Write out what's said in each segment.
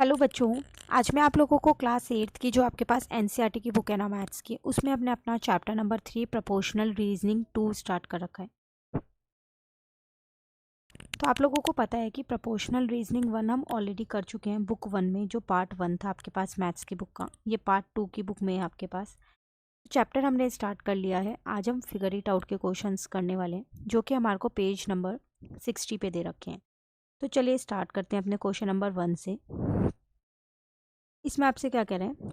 Hello बच्चों। आज मैं आप लोगों को क्लास 8th की जो आपके पास एनसीईआरटी की बुक है ना मैथ्स की, उसमें हमने अपना chapter number 3 proportional reasoning 2 start कर रखा है। तो आप लोगों को पता है कि प्रोपोर्शनल रीजनिंग 1 हम ऑलरेडी कर चुके हैं बुक 1 में, जो पार्ट 1 था आपके पास मैथ्स की बुक का। ये पार्ट 2 की बुक में है आपके पास। चैप्टर हमने स्टार्ट कर लिया है। आज हम फिगर इट आउट के क्वेश्चंस करने वाले हैं, जो कि हमारे को पेज नंबर 60 पे दे रखे हैं। तो चलिए स्टार्ट करते हैं अपने क्वेश्चन नंबर 1 से। इसमें आपसे क्या कह रहे हैं?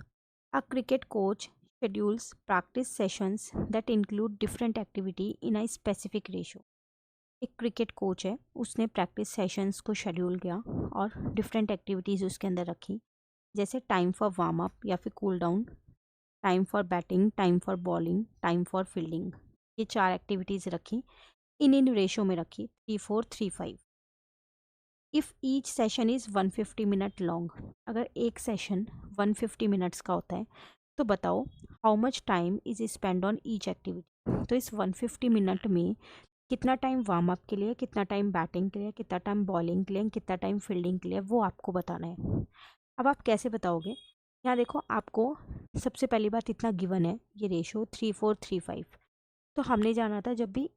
A cricket coach schedules practice sessions that include different activity in a specific ratio. एक क्रिकेट कोच है, उसने प्रैक्टिस सेशंस को शेड्यूल किया और डिफरेंट एक्टिविटीज़ उसके अंदर रखी, जैसे टाइम फॉर वार्म अप या फिर cool down, time for batting, time for bowling, time for fielding. ये 4 एक्टिविटीज़ रखी, इन रेशो में रखी 3-4-3-5। If each session is 150 minute long, अगर एक सेशन 150 मिनट्स का होता है तो बताओ how much time is spend on each activity. तो इस 150 मिनट में कितना टाइम वार्म अप के लिए, कितना टाइम बैटिंग के लिए, कितना टाइम बॉलिंग के लिए, कितना टाइम फील्डिंग के लिए, वो आपको बताना है। अब आप कैसे बताओगे? यहाँ देखो, आपको सबसे पहली बात इतना गिवन है, ये रेशो 3-4-3-5। तो हमने जाना था जब भी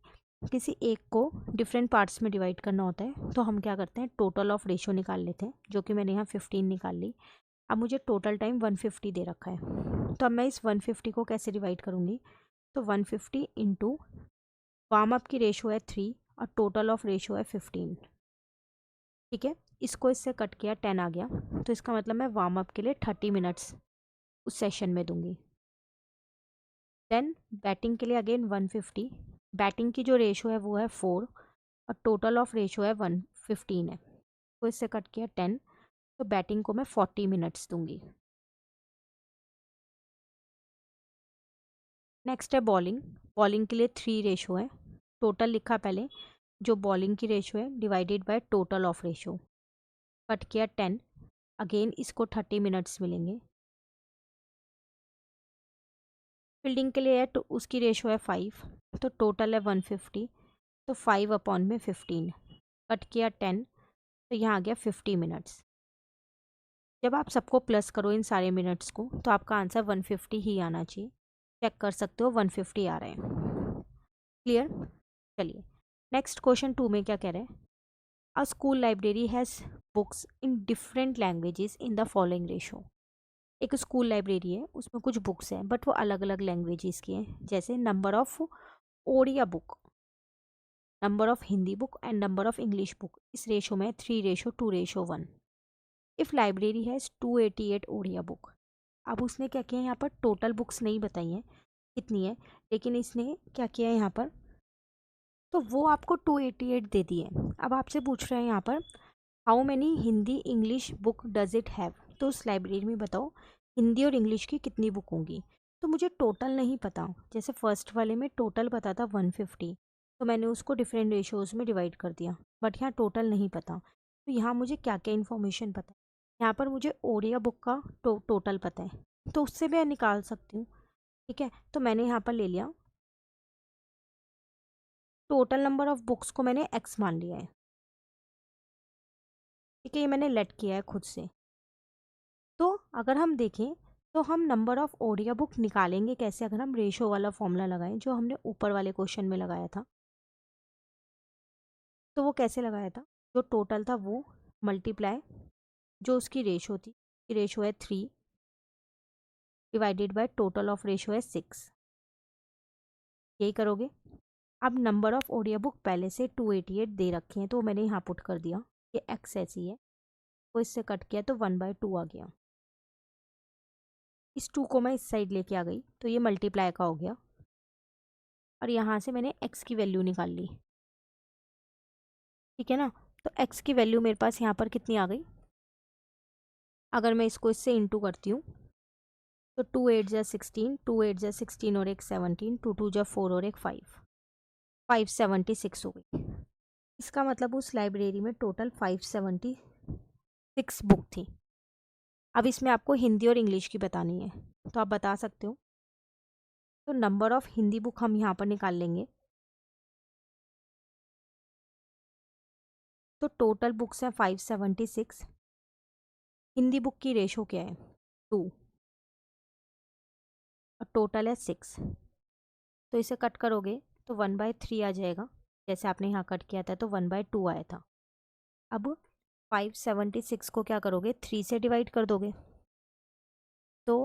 किसी एक को डिफरेंट पार्ट्स में डिवाइड करना होता है तो हम क्या करते हैं, टोटल ऑफ रेशो निकाल लेते हैं, जो कि मैंने यहाँ 15 निकाल ली। अब मुझे टोटल टाइम 150 दे रखा है, तो अब मैं इस 150 को कैसे डिवाइड करूँगी? तो 150 इंटू वार्म अप की रेशो है 3 और टोटल ऑफ रेशो है 15। ठीक है, इसको इससे कट किया, 10 आ गया। तो इसका मतलब मैं वार्म अप के लिए 30 मिनट्स उस सेशन में दूंगी। देन बैटिंग के लिए अगेन 150। बैटिंग की जो रेशो है वो है 4 और टोटल ऑफ रेशो है 115 है, तो इससे कट किया 10। तो बैटिंग को मैं 40 मिनट्स दूंगी। नेक्स्ट है बॉलिंग। बॉलिंग के लिए 3 रेशो है, टोटल लिखा पहले, जो बॉलिंग की रेशो है divided by total of ratio, cut किया 10। अगेन इसको 30 मिनट्स मिलेंगे। फील्डिंग के लिए है तो उसकी रेशो है 5, तो टोटल है 150, तो 5 अपॉन में 15, कट किया 10। तो यहाँ आ गया 50 मिनट्स। जब आप सबको प्लस करो इन सारे मिनट्स को तो आपका आंसर 150 ही आना चाहिए। चेक कर सकते हो, 150 आ रहे हैं। क्लियर? चलिए नेक्स्ट क्वेश्चन 2 में क्या कह रहे हैं? अ school library has books in different languages in the following ratio. एक स्कूल लाइब्रेरी है, उसमें कुछ बुक्स हैं बट वो अलग अलग लैंग्वेजेस की हैं, जैसे number of Odia book, number of Hindi book and number of English book इस रेशो में 3:2:1। If library has 288 Odia book. अब उसने क्या किया, यहाँ पर टोटल बुक्स नहीं बताई हैं कितनी है, लेकिन इसने क्या किया है यहाँ पर, तो वो आपको 288 दे दी है। अब आपसे पूछ रहे हैं यहाँ पर how many Hindi English book does it have. तो उस लाइब्रेरी में बताओ हिंदी और इंग्लिश की कितनी बुक होंगी। तो मुझे टोटल नहीं पता, जैसे फर्स्ट वाले में टोटल पता था 150, तो मैंने उसको डिफरेंट रेशोज़ में डिवाइड कर दिया, बट यहाँ टोटल नहीं पता। तो यहाँ मुझे क्या क्या इन्फॉर्मेशन पता है? यहाँ पर मुझे ओडिया बुक का टोटल पता है, तो उससे मैं निकाल सकती हूँ। ठीक है, तो मैंने यहाँ पर ले लिया टोटल नंबर ऑफ बुक्स को, मैंने एक्स मान लिया है। ठीक है, ये मैंने लेट किया है खुद से। तो अगर हम देखें तो हम नंबर ऑफ ओडिया बुक निकालेंगे कैसे, अगर हम रेशो वाला फॉर्मूला लगाएं जो हमने ऊपर वाले क्वेश्चन में लगाया था। तो वो कैसे लगाया था? जो टोटल था वो मल्टीप्लाई जो उसकी रेशो थी, रेशो है 3 divided by total of ratio है 6, यही करोगे। अब नंबर ऑफ ओडिया बुक पहले से 288 दे रखे हैं, तो मैंने यहाँ पुट कर दिया, ये एक्स ऐसी है, तो इससे कट किया तो 1/2 आ गया। इस 2 को मैं इस साइड लेके आ गई, तो ये मल्टीप्लाई का हो गया, और यहाँ से मैंने एक्स की वैल्यू निकाल ली। ठीक है ना, तो एक्स की वैल्यू मेरे पास यहाँ पर कितनी आ गई? अगर मैं इसको इससे इंटू करती हूँ तो 2 8 जा 16, 2 8 जा 16 और एक 17, 2 2 जा 4 और एक 5, 576 हो गई। इसका मतलब उस लाइब्रेरी में टोटल 576 बुक थी। अब इसमें आपको हिंदी और इंग्लिश की बतानी है, तो आप बता सकते हो। तो नंबर ऑफ हिंदी बुक हम यहाँ पर निकाल लेंगे, तो टोटल बुक्स हैं 576, हिंदी बुक की रेशो क्या है 2 और टोटल है 6, तो इसे कट करोगे तो 1/3 आ जाएगा। जैसे आपने यहाँ कट किया था तो 1/2 आया था। अब 576 को क्या करोगे 3 से डिवाइड कर दोगे। तो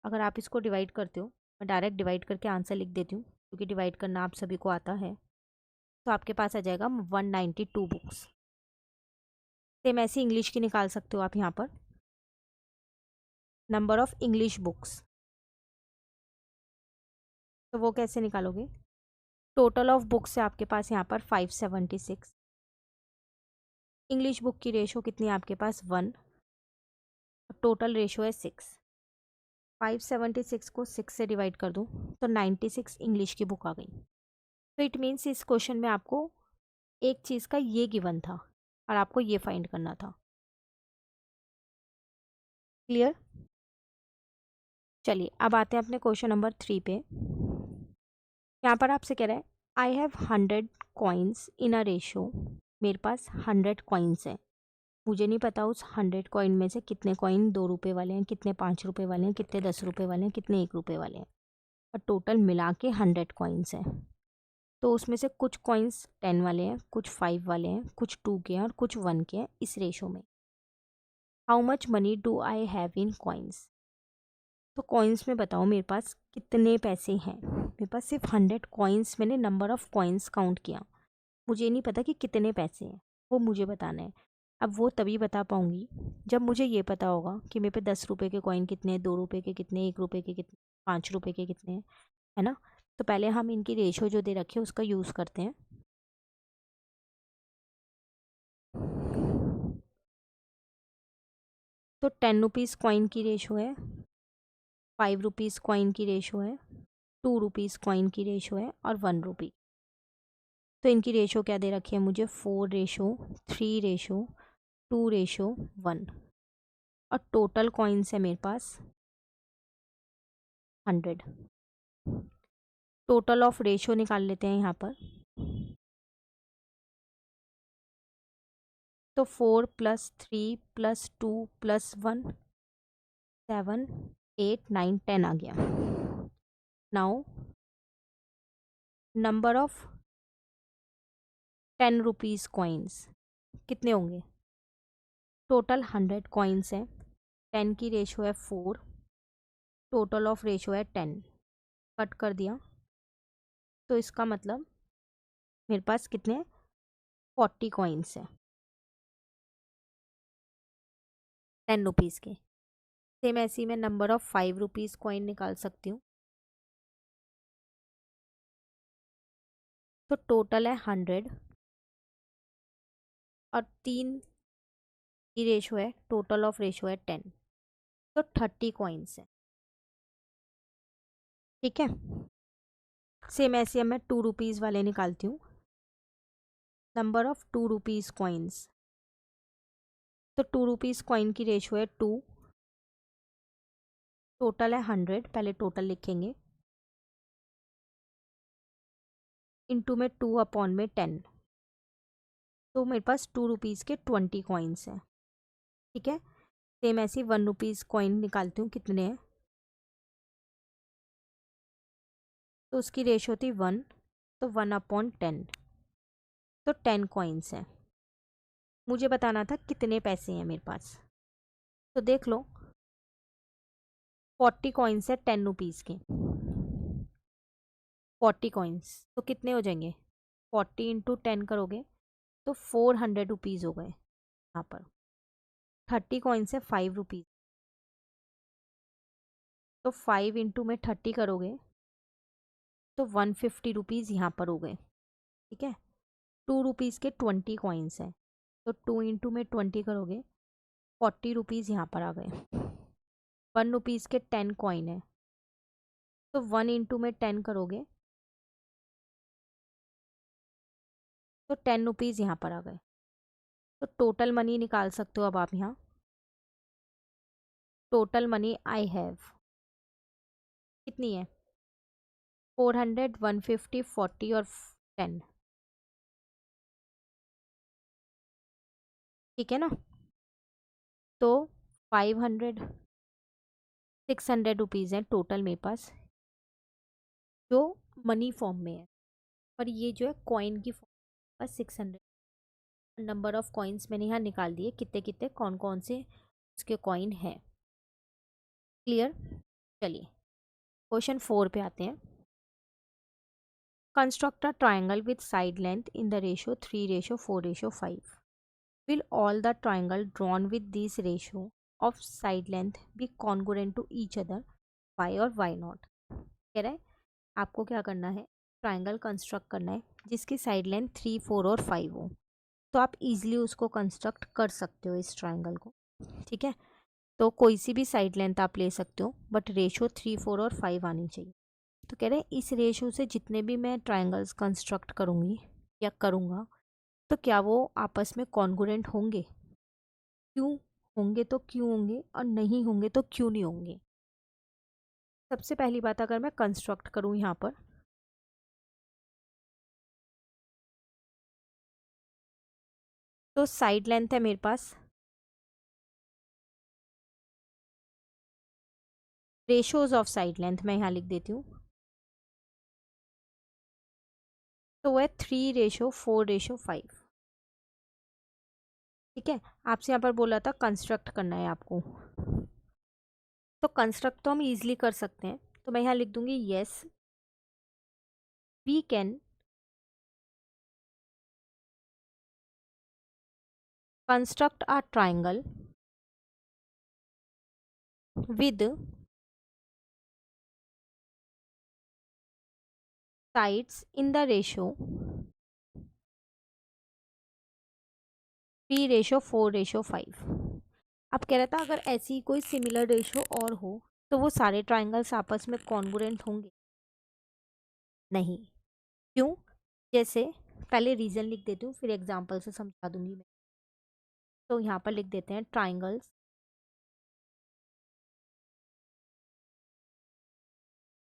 अगर आप इसको डिवाइड करते हो, मैं डायरेक्ट डिवाइड करके आंसर लिख देती हूँ क्योंकि डिवाइड करना आप सभी को आता है। तो आपके पास आ जाएगा 192 बुक्स। सेम ऐसे इंग्लिश की निकाल सकते हो आप यहाँ पर, नंबर ऑफ इंग्लिश बुक्स। तो वो कैसे निकालोगे, टोटल ऑफ बुक्स है आपके पास यहाँ पर 576, इंग्लिश बुक की रेशो कितनी है आपके पास 1, टोटल रेशो है 6। 576 को 6 से डिवाइड कर दूँ तो 96 इंग्लिश की बुक आ गई। तो इट मीन्स इस क्वेश्चन में आपको एक चीज़ का ये गिवन था और आपको ये फाइंड करना था। क्लियर। चलिए अब आते हैं अपने क्वेश्चन नंबर 3 पे। यहाँ पर आपसे कह रहा है I have 100 coins in a ratio. मेरे पास 100 कॉइन्स हैं, मुझे नहीं पता उस 100 कॉइन में से कितने कॉइन 2 रुपये वाले हैं, कितने 5 रुपये वाले हैं, कितने 10 रुपये वाले हैं, कितने 1 रुपये वाले हैं, और टोटल मिला के 100 कॉइन्स हैं। तो उसमें से कुछ कॉइन्स 10 वाले हैं, कुछ 5 वाले हैं, कुछ 2 के हैं और कुछ 1 के हैं इस रेशो में। How much money do I have in coins. तो कॉइन्स में बताओ मेरे पास कितने पैसे हैं। मेरे पास सिर्फ 100 कॉइन्स, मैंने नंबर ऑफ़ कॉइन्स काउंट किया, मुझे नहीं पता कि कितने पैसे हैं, वो मुझे बताना है। अब वो तभी बता पाऊँगी जब मुझे ये पता होगा कि मेरे पे 10 रुपये के कॉइन कितने हैं, 2 रुपये के कितने, 1 रुपये के कितने, 5 रुपये के कितने हैं, है ना। तो पहले हम इनकी रेशो जो दे रखी है उसका यूज़ करते हैं। तो 10 रुपीज़ कॉइन की रेशो है, 5 रुपीज़ कॉइन की रेशो है, 2 रुपीज़ कॉइन की रेशो है और 1 रुपी। तो इनकी रेशो क्या दे रखी है मुझे 4 रेशो 3 रेशो 2 रेशो 1, और टोटल कॉइन्स है मेरे पास 100। टोटल ऑफ रेशो निकाल लेते हैं यहाँ पर। तो 4 + 3 + 2 + 1 7 8 9 10 आ गया। Now number of 10 rupees coins कितने होंगे। टोटल 100 कॉइन्स हैं, 10 की रेशो है 4, टोटल ऑफ रेशो है 10, कट कर दिया तो इसका मतलब मेरे पास कितने 40 कॉइन्स हैं 10 रुपीज़ के। सेम ऐसे ही मैं नंबर ऑफ 5 रुपीज़ कॉइन निकाल सकती हूँ। तो टोटल है 100 और 3 की रेशो है, टोटल ऑफ रेशो है 10, तो 30 कॉइन्स है। ठीक है। सेम ऐसे मैं 2 रुपीज़ वाले निकालती हूँ, नंबर ऑफ 2 रुपीज़ कॉइन्स। तो 2 रुपीज़ कॉइन की रेशो है 2, टोटल है 100, पहले टोटल लिखेंगे, इंटू में 2/10, तो मेरे पास 2 रुपीज़ के 20 कॉइन्स हैं। ठीक है। सेम ऐसे 1 रुपीज़ कॉइन निकालती हूँ, कितने हैं, तो उसकी रेशो थी 1, तो 1/10, तो 10 कॉइन्स हैं। मुझे बताना था कितने पैसे हैं मेरे पास। तो देख लो 40 कॉइन्स है 10 रुपीज़ के, 40 कॉइन्स तो कितने हो जाएंगे, 40 इंटू 10 करोगे तो 400 रुपीज़ हो गए यहाँ पर। 30 कॉइन्स है 5 रुपीज़, तो 5 इंटू में 30 करोगे तो 150 रुपीज़ यहाँ पर हो गए। ठीक है। 2 रुपीज़ के 20 कॉइन्स हैं, तो 2 इंटू में 20 करोगे 40 रुपीज़ यहाँ पर आ गए। 1 रुपीज़ के 10 कॉइन है, तो 1 इंटू में 10 करोगे तो 10 रुपीज़ यहाँ पर आ गए। तो टोटल मनी निकाल सकते हो अब आप यहाँ। टोटल मनी आई हैव कितनी है 400 150 40 और 10। ठीक है ना। तो 500 600 रुपीज़ है टोटल मेरे पास, जो मनी फॉर्म में है। पर ये जो है कॉइन की फॉर्म में 600, नंबर ऑफ कॉइन्स मैंने यहाँ निकाल दिए, कितने कितने कौन कौन से उसके कॉइन हैं। क्लियर। चलिए क्वेश्चन 4 पे आते हैं। Construct a triangle with side length in the ratio 3:4:5. Will all the triangle drawn with this ratio of side length be congruent to each other? Why और why not? कह रहा है आपको क्या करना है, ट्राइंगल कंस्ट्रक्ट करना है जिसकी साइड लेंथ 3, 4 और 5 हो। तो आप इजीली उसको कंस्ट्रक्ट कर सकते हो इस ट्राइंगल को। ठीक है, तो कोई सी भी साइड लेंथ आप ले सकते हो, बट रेशो 3, 4 और 5 आनी चाहिए। तो कह रहे हैं इस रेशो से जितने भी मैं ट्राइंगल्स कंस्ट्रक्ट करूँगी या करूँगा, तो क्या वो आपस में कॉन्ग्रुएंट होंगे, क्यों होंगे, तो क्यों होंगे, और नहीं होंगे तो क्यों नहीं होंगे। सबसे पहली बात, अगर मैं कंस्ट्रक्ट करूँ यहाँ पर, तो साइड लेंथ है मेरे पास, रेशोज ऑफ साइड लेंथ मैं यहाँ लिख देती हूँ, तो वह 3:4:5। ठीक है, आपसे यहाँ पर बोला था कंस्ट्रक्ट करना है आपको, तो कंस्ट्रक्ट तो हम इजीली कर सकते हैं। तो मैं यहाँ लिख दूंगी yes we can construct a triangle with sides in the ratio 3:4:5। अब कह रहा था अगर ऐसी कोई सिमिलर रेशो और हो तो वो सारे ट्राइंगल्स आपस में कॉन्ग्रुएंट होंगे, नहीं। क्यों? जैसे पहले रीजन लिख देती हूँ, फिर एग्जांपल से समझा दूंगी मैं। तो यहाँ पर लिख देते हैं triangles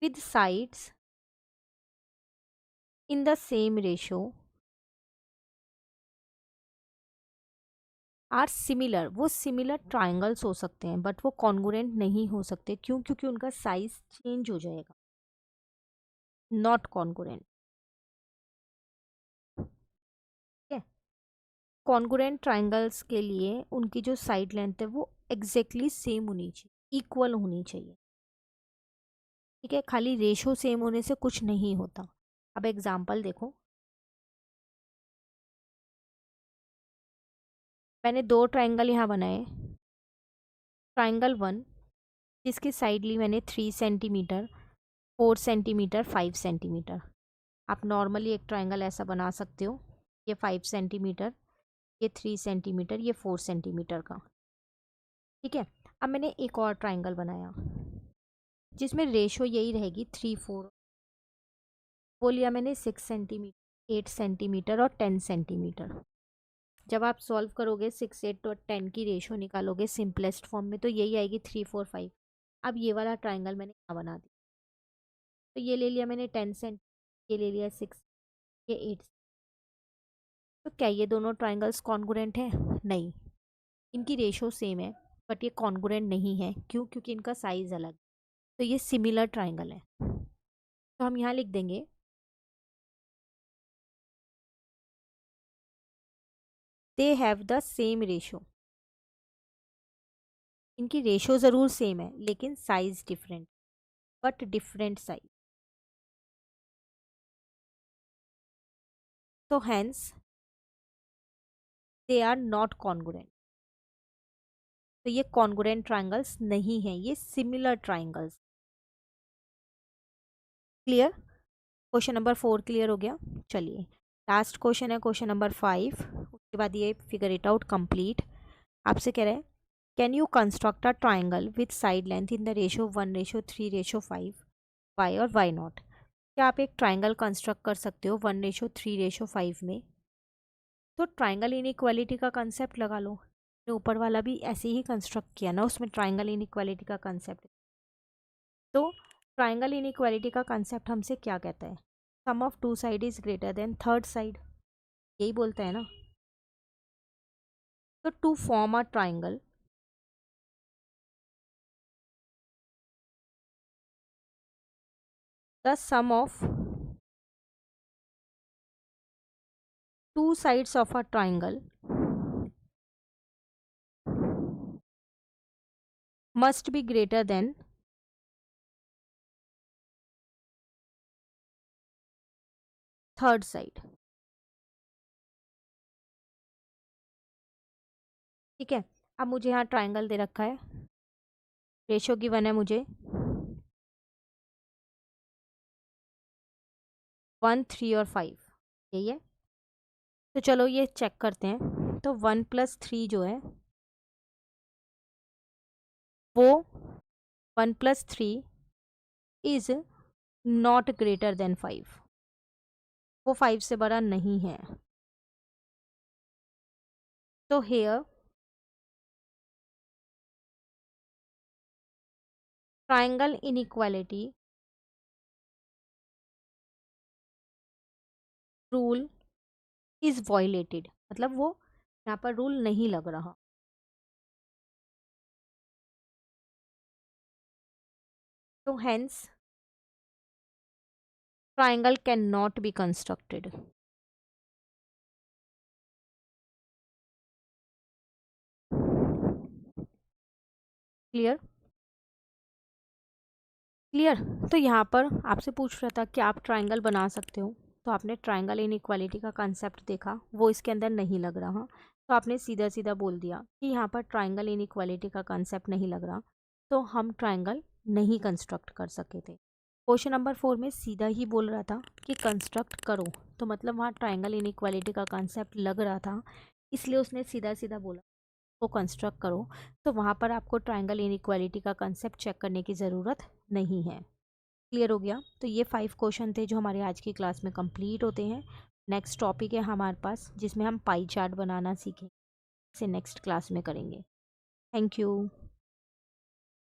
with sides in the same ratio are similar. वो सिमिलर ट्राइंगल्स हो सकते हैं बट वो कॉन्ग्रुएंट नहीं हो सकते। क्यों? क्योंकि उनका साइज चेंज हो जाएगा, नॉट कॉन्ग्रुएंट। ठीक है, कॉन्ग्रुएंट ट्राइंगल्स के लिए उनकी जो साइड लेंथ है वो एग्जैक्टली सेम होनी चाहिए, इक्वल होनी चाहिए। ठीक है, खाली रेशो सेम होने से कुछ नहीं होता। अब एग्जांपल देखो, मैंने दो ट्राइंगल यहाँ बनाए। ट्राइंगल 1 जिसकी साइड ली मैंने 3 सेंटीमीटर, 4 सेंटीमीटर, 5 सेंटीमीटर। आप नॉर्मली एक ट्राइंगल ऐसा बना सकते हो, ये 5 सेंटीमीटर, ये 3 सेंटीमीटर, ये 4 सेंटीमीटर का। ठीक है, अब मैंने एक और ट्राइंगल बनाया जिसमें रेशो यही रहेगी 3, 4। वो लिया मैंने 6 सेंटीमीटर, 8 सेंटीमीटर और 10 सेंटीमीटर। जब आप सॉल्व करोगे 6, 8 और 10 की रेशो निकालोगे सिंपलेस्ट फॉर्म में, तो यही आएगी 3, 4, 5। अब ये वाला ट्राइंगल मैंने यहाँ बना दिया, तो ये ले लिया मैंने 10 सेंट, ये ले लिया 6, ये 8। तो क्या ये दोनों ट्राइंगल्स कॉन्ग्रुएंट हैं? नहीं, इनकी रेशो सेम है बट ये कॉन्ग्रुएंट नहीं है। क्यों? क्योंकि इनका साइज अलग। तो ये सिमिलर ट्राइंगल है, तो हम यहाँ लिख देंगे they have the same ratio. इनकी रेशो ज़रूर सेम है लेकिन size different, but different size. तो hence they are not congruent. तो ये कॉन्ग्रुएंट ट्राइंगल्स नहीं है, ये similar triangles. Clear? Question number 4 clear हो गया। चलिए लास्ट क्वेश्चन है क्वेश्चन नंबर 5, उसके बाद ये फिगर इट आउट कंप्लीट। आपसे कह रहे हैं can you construct a triangle with side length in the ratio 1:3:5, why और वाई नॉट। क्या आप एक ट्राइंगल कंस्ट्रक्ट कर सकते हो 1:3:5 में? तो ट्राइंगल इनइक्वालिटी का कंसेप्ट लगा लो, ऊपर वाला भी ऐसे ही कंस्ट्रक्ट किया ना, उसमें ट्राइंगल इनइक्वालिटी का कंसेप्ट। तो ट्राइंगल इनइक्वालिटी का कंसेप्ट हमसे क्या कहता है? Sum of two side is greater than third side, यही बोलता है ना। तो to form a triangle the sum of two sides of a triangle must be greater than third side. ठीक है, अब मुझे यहाँ ट्राइंगल दे रखा है, रेशो गिवन है मुझे 1, 3 और 5, यही है। तो चलो ये चेक करते हैं। तो 1+3 जो है वो 1+3 इज नॉट ग्रेटर देन 5, वो 5 से बड़ा नहीं है। तो here triangle inequality rule is violated, मतलब वो यहाँ पर रूल नहीं लग रहा। तो hence triangle can not be constructed. Clear? Clear. तो यहाँ पर आपसे पूछ रहा था कि आप ट्राइंगल बना सकते हो, तो आपने ट्राइंगल इनइक्वालिटी का कंसेप्ट देखा, वो इसके अंदर नहीं लग रहा, तो आपने सीधा सीधा बोल दिया कि यहाँ पर ट्राइंगल इनइक्वालिटी का कंसेप्ट नहीं लग रहा, तो हम ट्राइंगल नहीं कंस्ट्रक्ट कर सके थे। क्वेश्चन नंबर 4 में सीधा ही बोल रहा था कि कंस्ट्रक्ट करो, तो मतलब वहाँ ट्राइंगल इनइक्वालिटी का कंसेप्ट लग रहा था, इसलिए उसने सीधा सीधा बोला को कंस्ट्रक्ट करो। तो वहाँ पर आपको ट्राइंगल इनइक्वालिटी का कंसेप्ट चेक करने की ज़रूरत नहीं है। क्लियर हो गया? तो ये 5 क्वेश्चन थे जो हमारे आज की क्लास में कंप्लीट होते हैं। नेक्स्ट टॉपिक है हमारे पास जिसमें हम पाई चार्ट बनाना सीखें, इसे नेक्स्ट क्लास में करेंगे। Thank you.